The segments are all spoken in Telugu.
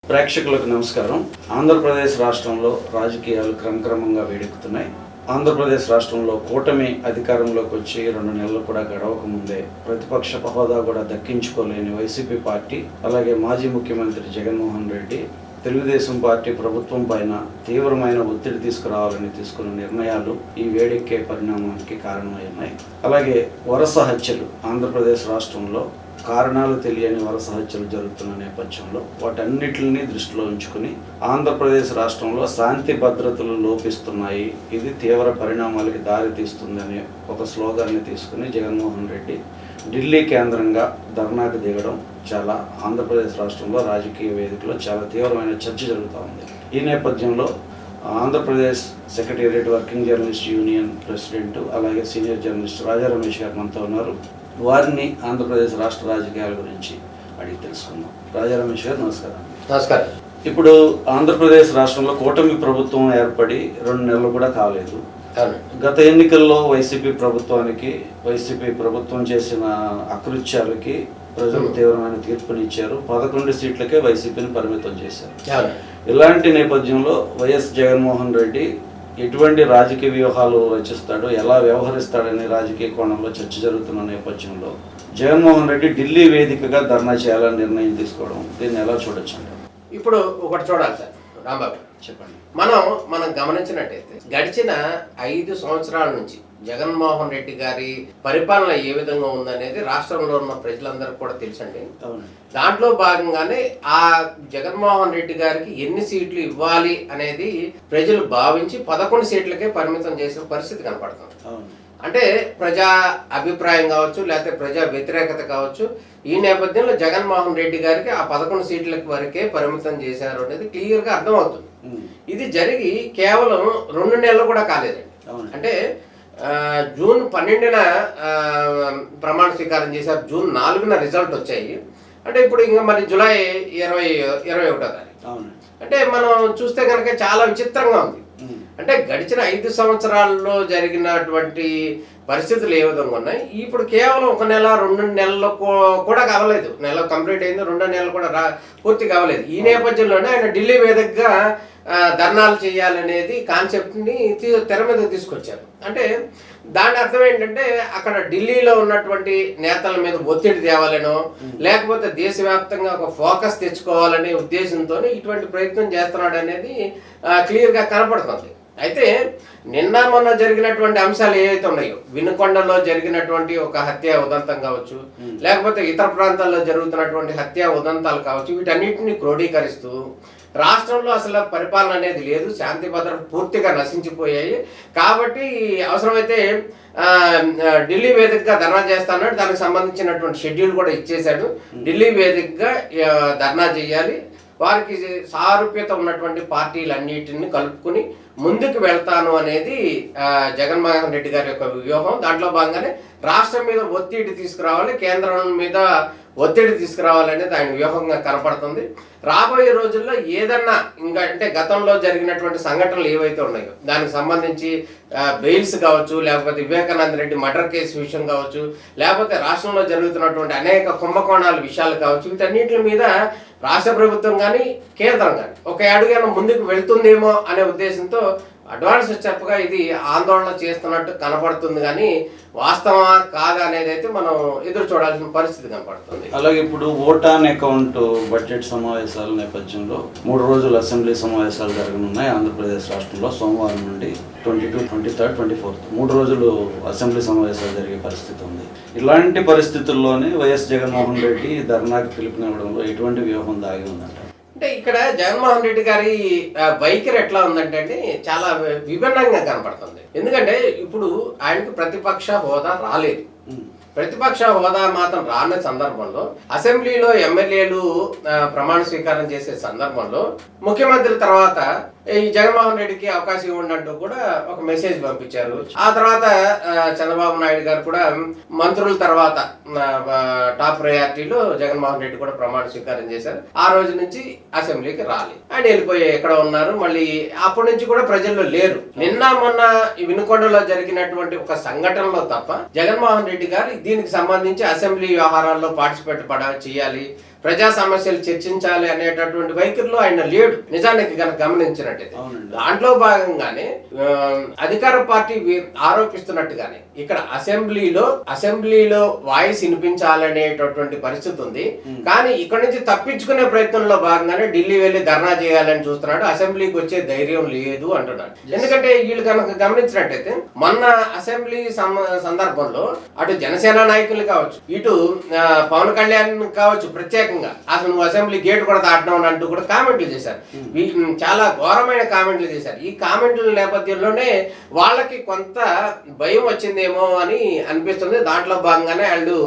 ప్రేక్షకులకు నమస్కారం. ఆంధ్రప్రదేశ్ రాష్ట్రంలో రాజకీయాలు క్రమక్రమంగా వేడెక్కుతున్నాయి. ఆంధ్రప్రదేశ్ రాష్ట్రంలో కూటమి అధికారంలోకి వచ్చి 2 నెలలు కూడా గడవక ముందే ప్రతిపక్ష హోదా కూడా దక్కించుకోలేని వైసీపీ పార్టీ, అలాగే మాజీ ముఖ్యమంత్రి జగన్మోహన్ రెడ్డి తెలుగుదేశం పార్టీ ప్రభుత్వం పైన తీవ్రమైన ఒత్తిడి తీసుకురావాలని తీసుకున్న నిర్ణయాలు ఈ వేడెక్కే పరిణామానికి కారణమై ఉన్నాయి. అలాగే వరుస హత్యలు ఆంధ్రప్రదేశ్ రాష్ట్రంలో కారణాలు తెలియని వరుస హత్యలు జరుగుతున్న నేపథ్యంలో వాటన్నిటిని దృష్టిలో ఉంచుకుని ఆంధ్రప్రదేశ్ రాష్ట్రంలో శాంతి భద్రతలు లోపిస్తున్నాయి, ఇది తీవ్ర పరిణామాలకి దారి తీస్తుందనే ఒక స్లోగాన్ని తీసుకుని జగన్మోహన్ రెడ్డి ఢిల్లీ కేంద్రంగా ధర్నాకు దిగడం చాలా ఆంధ్రప్రదేశ్ రాష్ట్రంలో రాజకీయ వేదికలో చాలా తీవ్రమైన చర్చ జరుగుతూ ఉంది. ఈ నేపథ్యంలో Andhra Pradesh secretariat working journalist union president అలాగే సీనియర్ జర్నలిస్ట్ రాజా రమేష్ గారు మనతో ఉన్నారు. వారిని ఆంధ్రప్రదేశ్ రాష్ట్ర రాజకీయాల గురించి అడిగి తెలుసుకుందాం. రాజా రమేష్ గారు నమస్కారం. నమస్కారం. ఇప్పుడు ఆంధ్రప్రదేశ్ రాష్ట్రంలో కూటమి ప్రభుత్వం ఏర్పడి 2 నెలలు కూడా కాలేదు. గత ఎన్నికల్లో వైసీపీ ప్రభుత్వం చేసిన అకృత్యాలకి ప్రజలు తీవ్రమైన తీర్పునిచ్చారు. 11 సీట్లకే వైసీపీని పరిమితం చేశారు. ఇలాంటి నేపథ్యంలో వైఎస్ జగన్మోహన్ రెడ్డి ఎటువంటి రాజకీయ వ్యూహాలు రచిస్తాడో, ఎలా వ్యవహరిస్తాడనే రాజకీయ కోణంలో చర్చ జరుగుతున్న నేపథ్యంలో జగన్మోహన్ రెడ్డి ఢిల్లీ వేదికగా ధర్నా చేయాలని నిర్ణయం తీసుకోవడం, దీన్ని ఎలా చూడొచ్చు అంటారు? ఇప్పుడు ఒకటి చూడాలి సార్ రాంబాబు, చెప్పండి. మనం గమనించినట్టయితే గడిచిన 5 సంవత్సరాల నుంచి జగన్మోహన్ రెడ్డి గారి పరిపాలన ఏ విధంగా ఉందనేది రాష్ట్రంలో ఉన్న ప్రజలందరికీ కూడా తెలుసండి. దాంట్లో భాగంగానే ఆ జగన్మోహన్ రెడ్డి గారికి ఎన్ని సీట్లు ఇవ్వాలి అనేది ప్రజలు భావించి 11 సీట్లకే పరిమితం చేసిన పరిస్థితి కనపడుతుంది. అంటే ప్రజా అభిప్రాయం కావచ్చు, లేకపోతే ప్రజా వ్యతిరేకత కావచ్చు, ఈ నేపథ్యంలో జగన్మోహన్ రెడ్డి గారికి ఆ 11 సీట్ల వరకే పరిమితం చేశారు అనేది క్లియర్గా అర్థమవుతుంది. ఇది జరిగి కేవలం 2 నెలలు కూడా కాలేదండి. అంటే జూన్ 12న ప్రమాణ స్వీకారం చేశారు, జూన్ 4న రిజల్ట్ వచ్చాయి. అంటే ఇప్పుడు ఇంకా మరి జూలై 21వ తారీఖు. అంటే మనం చూస్తే కనుక చాలా విచిత్రంగా ఉంది. అంటే గడిచిన 5 సంవత్సరాల్లో జరిగినటువంటి పరిస్థితులు ఏ విధంగా ఉన్నాయి, ఇప్పుడు కేవలం 1 నెల 2 నెలలు కూడా కావలేదు. నెల కంప్లీట్ అయింది, 2 నెలలు కూడా పూర్తి కావలేదు. ఈ నేపథ్యంలోనే ఆయన ఢిల్లీ వేదికగా ధర్నాలు చేయాలనేది కాన్సెప్ట్ని తెర మీద తీసుకొచ్చారు. అంటే దాని అర్థం ఏంటంటే అక్కడ ఢిల్లీలో ఉన్నటువంటి నేతల మీద ఒత్తిడి తేవాలనో, లేకపోతే దేశవ్యాప్తంగా ఒక ఫోకస్ తెచ్చుకోవాలనే ఉద్దేశంతో ఇటువంటి ప్రయత్నం చేస్తున్నాడు అనేది క్లియర్గా కనపడుతుంది. అయితే నిన్న మొన్న జరిగినటువంటి అంశాలు ఏవైతే ఉన్నాయో, వినుకొండలో జరిగినటువంటి ఒక హత్య ఉదంతం కావచ్చు, లేకపోతే ఇతర ప్రాంతాల్లో జరుగుతున్నటువంటి హత్య ఉదంతాలు కావచ్చు, వీటన్నిటిని క్రోడీకరిస్తూ రాష్ట్రంలో అసలు పరిపాలన అనేది లేదు, శాంతి భద్రత పూర్తిగా నశించిపోయాయి, కాబట్టి అవసరమైతే ఢిల్లీ వేదికగా ధర్నా చేస్తాడు, దానికి సంబంధించినటువంటి షెడ్యూల్ కూడా ఇచ్చేశాడు. ఢిల్లీ వేదికగా ధర్నా చేయాలి, వారికి సారూప్యత ఉన్నటువంటి పార్టీలన్నిటిని కలుపుకుని ముందుకు వెళ్తాను అనేది జగన్మోహన్ రెడ్డి గారి యొక్క వ్యూహం. దాంట్లో భాగంగానే రాష్ట్రం మీద ఒత్తిడి తీసుకురావాలి, కేంద్రం మీద ఒత్తిడి తీసుకురావాలనేది ఆయన వ్యూహంగా కనపడుతుంది. రాబోయే రోజుల్లో ఏదన్నా ఇంకా అంటే గతంలో జరిగినటువంటి సంఘటనలు ఏవైతే ఉన్నాయో దానికి సంబంధించి బెయిల్స్ కావచ్చు, లేకపోతే వివేకానంద రెడ్డి మర్డర్ కేసు విషయం కావచ్చు, లేకపోతే రాష్ట్రంలో జరుగుతున్నటువంటి అనేక కుంభకోణాల విషయాలు కావచ్చు, వీటన్నిటి మీద రాష్ట్ర ప్రభుత్వం కానీ కేంద్రం కానీ ఒక అడుగైనా ముందుకు వెళ్తుందేమో అనే ఉద్దేశంతో అడ్వాన్స్ స్టెప్గా ఇది ఆందోళన చేస్తున్నట్టు కనపడుతుంది. కానీ వాస్తవమా కాదా అనేది అయితే మనం ఎదురు చూడాల్సిన పరిస్థితి కనపడుతుంది. అలాగే ఇప్పుడు ఓట్ ఆన్ అకౌంట్ బడ్జెట్ సమావేశాల నేపథ్యంలో 3 రోజులు అసెంబ్లీ సమావేశాలు జరగనున్నాయి ఆంధ్రప్రదేశ్ రాష్ట్రంలో. సోమవారం నుండి 22, 23, 24 3 రోజులు అసెంబ్లీ సమావేశాలు జరిగే పరిస్థితి ఉంది. ఇలాంటి పరిస్థితుల్లోనే వైఎస్ జగన్మోహన్ రెడ్డి ధర్నాకి పిలుపునివ్వడంలో ఎటువంటి వ్యూహం దాగి ఉందంట? అంటే ఇక్కడ జగన్మోహన్ రెడ్డి గారి వైఖరి ఎట్లా ఉందంటే అండి, చాలా విభిన్నంగా కనపడుతుంది. ఎందుకంటే ఇప్పుడు ఆయనకు ప్రతిపక్ష హోదా రాలేదు. ప్రతిపక్ష హోదా మాత్రం రాని సందర్భంలో అసెంబ్లీలో ఎమ్మెల్యేలు ప్రమాణ స్వీకారం చేసే సందర్భంలో ముఖ్యమంత్రి తర్వాత ఈ జగన్మోహన్ రెడ్డికి అవకాశం ఇవ్వండి కూడా ఒక మెసేజ్ పంపించారు. ఆ తర్వాత చంద్రబాబు నాయుడు గారు కూడా మంత్రుల తర్వాత టాప్ ప్రయారిటీలో జగన్మోహన్ రెడ్డి కూడా ప్రమాణ స్వీకారం చేశారు. ఆ రోజు నుంచి అసెంబ్లీకి రాలి ఆయన వెళ్ళిపోయి ఎక్కడ ఉన్నారు, మళ్ళీ అప్పటి నుంచి కూడా ప్రజల్లో లేరు. నిన్న మొన్న ఈ వినుకొండలో జరిగినటువంటి ఒక సంఘటనలో తప్ప జగన్మోహన్ రెడ్డి గారు దీనికి సంబంధించి అసెంబ్లీ వ్యవహారాల్లో పార్టిసిపేట్ చేయాలి, ప్రజా సమస్యలు చర్చించాలి అనేటటువంటి వైఖరిలో ఆయన లేడు నిజానికి కనుక గమనించినట్టయితే. దాంట్లో భాగంగానే అధికార పార్టీ ఆరోపిస్తున్నట్టుగానే ఇక్కడ అసెంబ్లీలో వాయిస్ వినిపించాలనేటటువంటి పరిస్థితి ఉంది. కానీ ఇక్కడ నుంచి తప్పించుకునే ప్రయత్నంలో భాగంగానే ఢిల్లీ వెళ్లి ధర్నా చేయాలని చూస్తున్నాడు. అసెంబ్లీకి వచ్చే ధైర్యం లేదు అంటున్నాడు. ఎందుకంటే వీళ్ళు కనుక గమనించినట్టయితే మొన్న అసెంబ్లీ సందర్భంలో అటు జనసేన నాయకులు కావచ్చు, ఇటు పవన్ కళ్యాణ్ కావచ్చు, ప్రత్యేకంగా అసలు నువ్వు అసెంబ్లీ గేట్ కూడా దాటడం అంటూ కూడా కామెంట్లు చేశారు. చాలా ఘోరమైన కామెంట్లు చేశారు. ఈ కామెంట్ల నేపథ్యంలోనే వాళ్ళకి కొంత భయం వచ్చిందేమో అని అనిపిస్తుంది. దాంట్లో భాగంగానే వాళ్ళు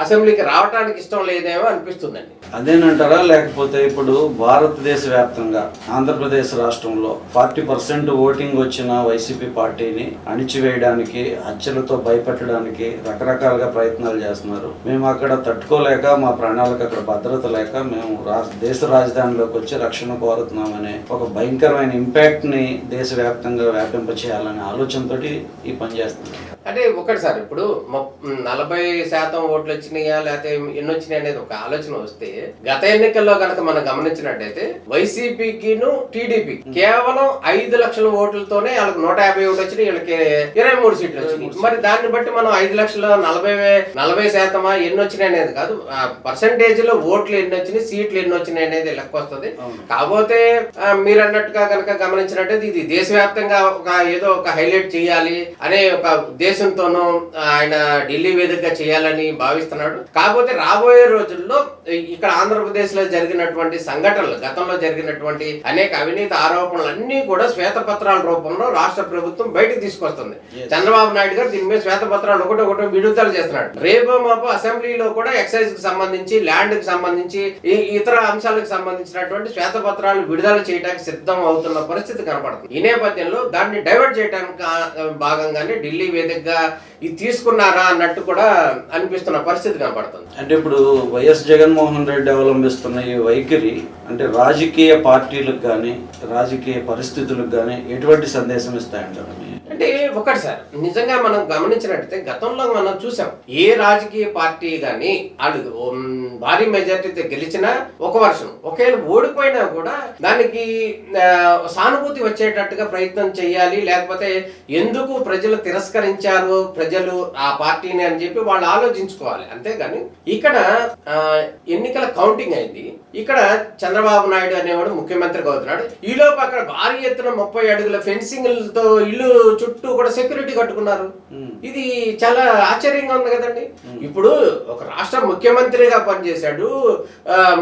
అసెంబ్లీకి రావడానికి ఇష్టం లేదేమో అనిపిస్తుందండి. అదేనంటారా? లేకపోతే ఇప్పుడు భారతదేశ వ్యాప్తంగా ఆంధ్రప్రదేశ్ రాష్ట్రంలో 40% ఓటింగ్ వచ్చిన వైసీపీ పార్టీని అణిచివేయడానికి, హత్యలతో భయపెట్టడానికి రకరకాలుగా ప్రయత్నాలు చేస్తున్నారు. మేము అక్కడ తట్టుకోలేక, మా ప్రాణాలకు అక్కడ భద్రత లేక మేము దేశ రాజధానిలోకి వచ్చి రక్షణ కోరుతున్నామనే ఒక భయంకరమైన ఇంపాక్ట్ ని దేశవ్యాప్తంగా వ్యాపింపచేయాలనే ఆలోచనతో ఈ పని చేస్తున్నారు. అంటే ఒకటి సార్, ఇప్పుడు 40% ఓట్లు వచ్చినాయా లేకపోతే ఎన్ని వచ్చినాయి అనేది ఒక ఆలోచన వస్తే, గత ఎన్నికల్లో కనుక మనం గమనించినట్టయితే వైసీపీకిను టీడీపీ కేవలం 5 లక్షల ఓట్లతోనే వాళ్ళకి 150 ఓట్లు వచ్చినాయి, వీళ్ళకి 23 సీట్లు వచ్చినాయి. మరి దాన్ని బట్టి మనం 5 లక్షల 40% ఎన్ని వచ్చినాయి అనేది కాదు, పర్సంటేజ్ లో ఓట్లు ఎన్ని వచ్చినాయి, సీట్లు ఎన్ని వచ్చినాయి అనేది లెక్క వస్తుంది. కాకపోతే మీరు అన్నట్టుగా కనుక గమనించినట్టయితే ఇది దేశవ్యాప్తంగా ఏదో ఒక హైలైట్ చేయాలి అనే ఒక ఉద్దేశంతోనూ ఆయన ఢిల్లీ వేదికగా చేయాలని భావిస్తున్నాడు. కాకపోతే రాబోయే రోజుల్లో ఇక్కడ ఆంధ్రప్రదేశ్ లో జరిగినటువంటి సంఘటనలు, గతంలో జరిగినటువంటి అనేక అవినీతి ఆరోపణలు అన్ని కూడా శ్వేతపత్రాల రూపంలో రాష్ట్ర ప్రభుత్వం బయటకు తీసుకొస్తుంది. చంద్రబాబు నాయుడు గారు దీని మీద శ్వేతపత్రాలు ఒకటి విడుదల చేస్తున్నాడు. రేపు మాపు అసెంబ్లీలో కూడా ఎక్సైజ్ కి సంబంధించి, ల్యాండ్ కి సంబంధించి, ఇతర అంశాలకు సంబంధించినటువంటి శ్వేతపత్రాలు విడుదల చేయడానికి సిద్ధం అవుతున్న పరిస్థితి కనపడుతుంది. ఈ నేపథ్యంలో దాన్ని డైవర్ట్ చేయడానికి భాగంగానే ఢిల్లీ వేదికగా ఇది తీసుకున్నారా అన్నట్టు కూడా అనిపిస్తున్న పరిస్థితి కనపడుతుంది. అంటే ఇప్పుడు వైఎస్ జగన్మోహన్ రెడ్డి అవలంబిస్తున్న ఈ వైఖరి అంటే రాజకీయ పార్టీలకు కానీ, రాజకీయ పరిస్థితులకు కానీ ఎటువంటి సందేశం ఇస్తాయంటారు? అంటే ఒకటి సార్, నిజంగా మనం గమనించినట్టయితే గతంలో మనం చూసాం, ఏ రాజకీయ పార్టీ గాని వాళ్ళు భారీ మెజార్టీతో గెలిచినా ఒక వర్షం, ఒకవేళ ఓడిపోయినా కూడా దానికి సానుభూతి వచ్చేటట్టుగా ప్రయత్నం చేయాలి, లేకపోతే ఎందుకు ప్రజలు తిరస్కరించారు ప్రజలు ఆ పార్టీని అని చెప్పి వాళ్ళు ఆలోచించుకోవాలి. అంతేగాని ఇక్కడ ఎన్నికల కౌంటింగ్ అయింది, ఇక్కడ చంద్రబాబు నాయుడు అనేవాడు ముఖ్యమంత్రిగా అవుతున్నాడు. ఈలోపు అక్కడ భారీ ఎత్తున 30 అడుగుల ఫెన్సింగ్లతో ఇల్లు చుట్టూ కూడా సెక్యూరిటీ కట్టుకున్నారు. ఇది చాలా ఆశ్చర్యంగా ఉంది కదండి. ఇప్పుడు ఒక రాష్ట్ర ముఖ్యమంత్రిగా పనిచేశాడు,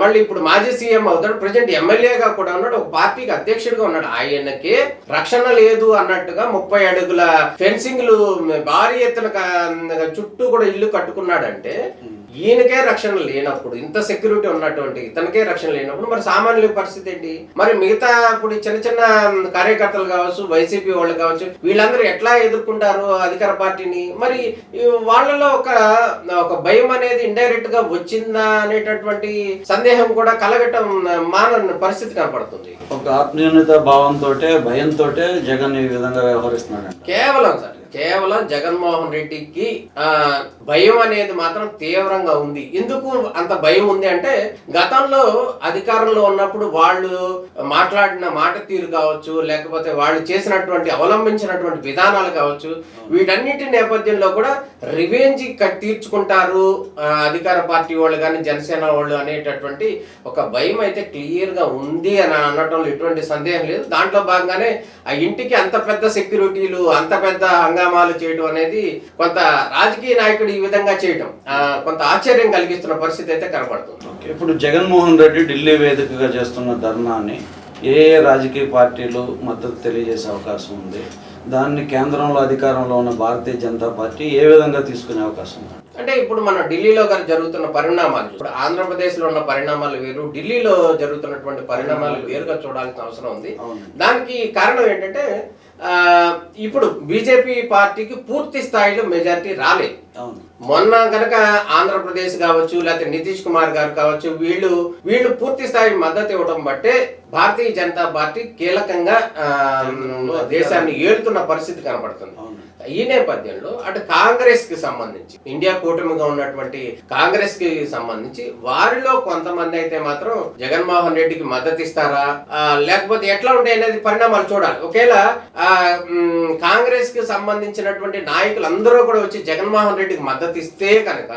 మళ్ళీ ఇప్పుడు మాజీ సీఎం అవుతాడు, ప్రజెంట్ ఎమ్మెల్యేగా కూడా ఉన్నాడు, ఒక పార్టీకి అధ్యక్షుడిగా ఉన్నాడు. ఆయనకి రక్షణ లేదు అన్నట్టుగా 30 అడుగుల ఫెన్సింగ్లు భారీ ఎత్తున చుట్టూ కూడా ఇల్లు కట్టుకున్నాడంటే ఈయనకే రక్షణ లేనప్పుడు, ఇంత సెక్యూరిటీ ఉన్నటువంటి ఇతనికే రక్షణ లేనప్పుడు మరి సామాన్యుల పరిస్థితి ఏంటి? మరి మిగతా ఇప్పుడు చిన్న చిన్న కార్యకర్తలు కావచ్చు, వైసీపీ వాళ్ళు కావచ్చు, వీళ్ళందరూ ఎట్లా ఎదుర్కొంటారు అధికార పార్టీని? మరి వాళ్ళలో ఒక భయం అనేది ఇండైరెక్ట్ గా వచ్చిందా అనేటటువంటి సందేహం కూడా కలగటం మానని పరిస్థితి కనపడుతుంది. ఒక ఆత్మీయత భావంతో, భయంతో జగన్ ఈ విధంగా వ్యవహరిస్తున్నాడు. కేవలం జగన్మోహన్ రెడ్డికి భయం అనేది మాత్రం తీవ్రంగా ఉంది. ఎందుకు అంత భయం ఉంది అంటే, గతంలో అధికారంలో ఉన్నప్పుడు వాళ్ళు మాట్లాడిన మాట తీరు కావచ్చు, లేకపోతే వాళ్ళు చేసినటువంటి అవలంబించినటువంటి విధానాలు కావచ్చు, వీటన్నిటి నేపథ్యంలో కూడా రివెంజ్ తీర్చుకుంటారు అధికార పార్టీ వాళ్ళు కానీ, జనసేన వాళ్ళు అనేటటువంటి ఒక భయం అయితే క్లియర్ గా ఉంది అని అనటంలో ఎటువంటి సందేహం లేదు. దాంట్లో భాగంగానే ఆ ఇంటికి అంత పెద్ద సెక్యూరిటీలు, అంత పెద్ద హంగామాలు చేయడం అనేది కొంత రాజకీయ నాయకుడు ఈ విధంగా చేయడం కొంత ఆశ్చర్యం కలిగిస్తున్న పరిస్థితి అయితే కనపడుతుంది. ఇప్పుడు జగన్మోహన్ రెడ్డి ఢిల్లీ వేదికగా చేస్తున్న ధర్నాన్ని ఏ రాజకీయ పార్టీలు మద్దతు తెలియజేసే అవకాశం ఉంది? దాన్ని కేంద్రంలో అధికారంలో ఉన్న భారతీయ జనతా పార్టీ ఏ విధంగా తీసుకునే అవకాశం ఉంది? అంటే ఇప్పుడు మన ఢిల్లీలో జరుగుతున్న పరిణామాలు, ఇప్పుడు ఆంధ్రప్రదేశ్ లో ఉన్న పరిణామాలు వేరు, ఢిల్లీలో జరుగుతున్నటువంటి పరిణామాలు వేరుగా చూడాల్సిన అవసరం ఉంది. దానికి కారణం ఏంటంటే, ఇప్పుడు బీజేపీ పార్టీకి పూర్తి స్థాయిలో మెజారిటీ రాలేదు. మొన్న కనుక ఆంధ్రప్రదేశ్ కావచ్చు, లేకపోతే నితీష్ కుమార్ గారు కావచ్చు, వీళ్ళు పూర్తి స్థాయి మద్దతు ఇవ్వడం బట్టే భారతీయ జనతా పార్టీ కీలకంగా దేశాన్ని ఏలుతున్న పరిస్థితి కనపడుతుంది. ఈ నేపథ్యంలో అటు కాంగ్రెస్ కి సంబంధించి ఇండియా కూటమిగా ఉన్నటువంటి కాంగ్రెస్ కి సంబంధించి వారిలో కొంతమంది అయితే మాత్రం జగన్మోహన్ రెడ్డికి మద్దతు ఇస్తారా లేకపోతే ఎట్లా ఉంటాయి అనేది పరిణామాలు చూడాలి. ఒకేలా కాంగ్రెస్ కి సంబంధించినటువంటి నాయకులు అందరూ కూడా వచ్చి జగన్మోహన్ రెడ్డికి మద్దతు ఇస్తే కనుక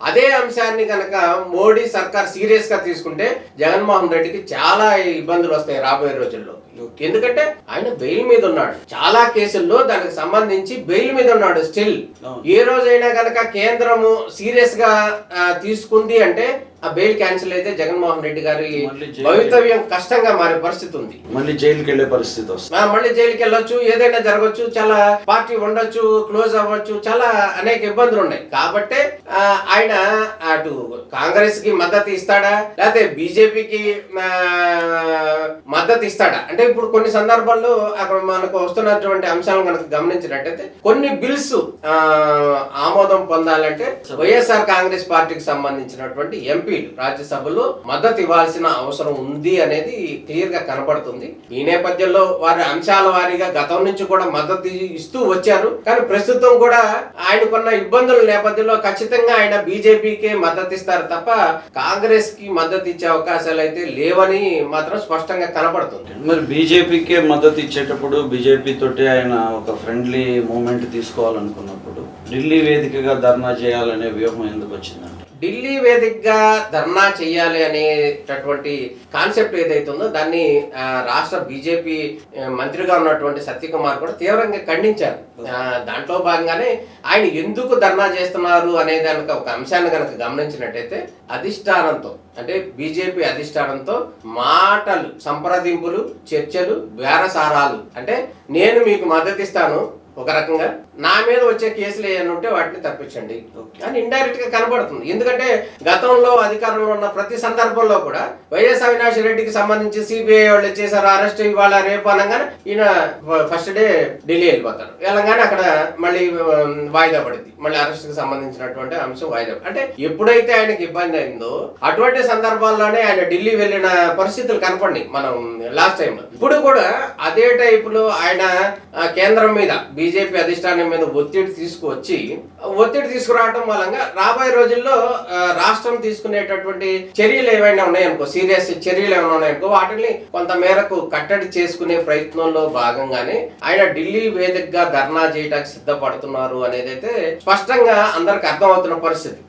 అదే అంశాన్ని కనుక మోడీ సర్కార్ సీరియస్ గా తీసుకుంటే జగన్మోహన్ రెడ్డికి చాలా ఇబ్బందులు వస్తాయి రాబోయే రోజుల్లో. ఎందుకంటే ఆయన బెయిల్ మీద ఉన్నాడు, చాలా కేసుల్లో దానికి సంబంధించి బెయిల్ మీద ఉన్నాడు స్టిల్. ఏ రోజైనా కనుక కేంద్రము సీరియస్ గా తీసుకుంది అంటే ఆ బెయిల్ క్యాన్సిల్ అయితే జగన్మోహన్ రెడ్డి గారి భవితవ్యం కష్టంగా మారే పరిస్థితి ఉంది. మళ్ళీ జైలుకి వెళ్ళే పరిస్థితి వస్తుంది. మళ్ళీ జైలుకి వెళ్ళొచ్చు, ఏదైనా జరగచ్చు, చాలా పార్టీ ఉండొచ్చు, క్లోజ్ అవ్వచ్చు, చాలా అనేక ఇబ్బందులు ఉన్నాయి. కాబట్టి ఆయన అటు కాంగ్రెస్ కి మద్దతు ఇస్తాడా లేకపోతే బీజేపీకి మద్దతు ఇస్తాడా అంటే ఇప్పుడు కొన్ని సందర్భాల్లో అక్కడ మనకు వస్తున్నటువంటి అంశాలను కనుక గమనించినట్టయితే కొన్ని బిల్స్ ఆమోదం పొందాలంటే వైఎస్ఆర్ కాంగ్రెస్ పార్టీకి సంబంధించినటువంటి ఎంపీ రాజ్యసభలో మద్దతు ఇవ్వాల్సిన అవసరం ఉంది అనేది క్లియర్ గా కనపడుతుంది. ఈ నేపథ్యంలో వారి అంశాల వారీగా గతం నుంచి కూడా మద్దతు ఇస్తూ వచ్చారు. కానీ ప్రస్తుతం కూడా ఆయనకున్న ఇబ్బందుల నేపథ్యంలో ఖచ్చితంగా ఆయన బీజేపీకే మద్దతు ఇస్తారు తప్ప కాంగ్రెస్ కి మద్దతు ఇచ్చే అవకాశాలు అయితే లేవని మాత్రం స్పష్టంగా కనపడుతుంది. మరి బీజేపీకే మద్దతు ఇచ్చేటప్పుడు బీజేపీ తోటి ఆయన ఒక ఫ్రెండ్లీ మూమెంట్ తీసుకోవాలనుకున్నప్పుడు ఢిల్లీ వేదికగా ధర్నా చేయాలనే వ్యూహం ఎందుకు వచ్చిందంటే ఢిల్లీ వేదికగా ధర్నా చేయాలి అనేటటువంటి కాన్సెప్ట్ ఏదైతే ఉందో దాన్ని రాష్ట్ర బీజేపీ మంత్రిగా ఉన్నటువంటి సత్యకుమార్ కూడా తీవ్రంగా ఖండించారు. దాంట్లో భాగంగానే ఆయన ఎందుకు ధర్నా చేస్తున్నారు అనే దానికి ఒక అంశాన్ని కనుక గమనించినట్టయితే అధిష్టానంతో అంటే బీజేపీ అధిష్టానంతో మాటలు, సంప్రదింపులు, చర్చలు, బేరసారాలు అంటే నేను మీకు మద్దతు ఇస్తాను ఒక రకంగా, నా మీద వచ్చే కేసులు ఏమైనా ఉంటే వాటిని తప్పించండి అని ఇండైరెక్ట్ గా కనబడుతుంది. ఎందుకంటే గతంలో అధికారంలో ఉన్న ప్రతి సందర్భంలో కూడా వైఎస్ అవినాష్ రెడ్డికి సంబంధించి సిబిఐ వాళ్ళు చేశారు అరెస్ట్, ఇవాళ రేపు అనగానే ఈయన ఫస్ట్ డే ఢిల్లీ వెళ్ళిపోతారు, వెళ్ళగానే అక్కడ మళ్ళీ వాయిదా పడింది, మళ్ళీ అరెస్ట్ కి సంబంధించినటువంటి అంశం వాయిదా. అంటే ఎప్పుడైతే ఆయనకి ఇబ్బంది అయిందో అటువంటి సందర్భాల్లోనే ఆయన ఢిల్లీ వెళ్ళిన పరిస్థితులు కనపడి మనం లాస్ట్ టైం. ఇప్పుడు కూడా అదే టైప్ లో ఆయన కేంద్రం మీద బీజేపీ అధిష్టానం మీద ఒత్తిడి తీసుకురావడం మూలంగా రాబోయే రోజుల్లో రాష్ట్రం తీసుకునేటటువంటి చర్యలు ఏమైనా ఉన్నాయనుకో, సీరియస్ చర్యలు ఏమైనా ఉన్నాయనుకో, వాటిని కొంత మేరకు కట్టడి చేసుకునే ప్రయత్నంలో భాగంగానే ఆయన ఢిల్లీ వేదికగా ధర్నా చేయడానికి సిద్ధపడుతున్నారు అనేది అయితే స్పష్టంగా అందరికి అర్థమవుతున్న పరిస్థితి.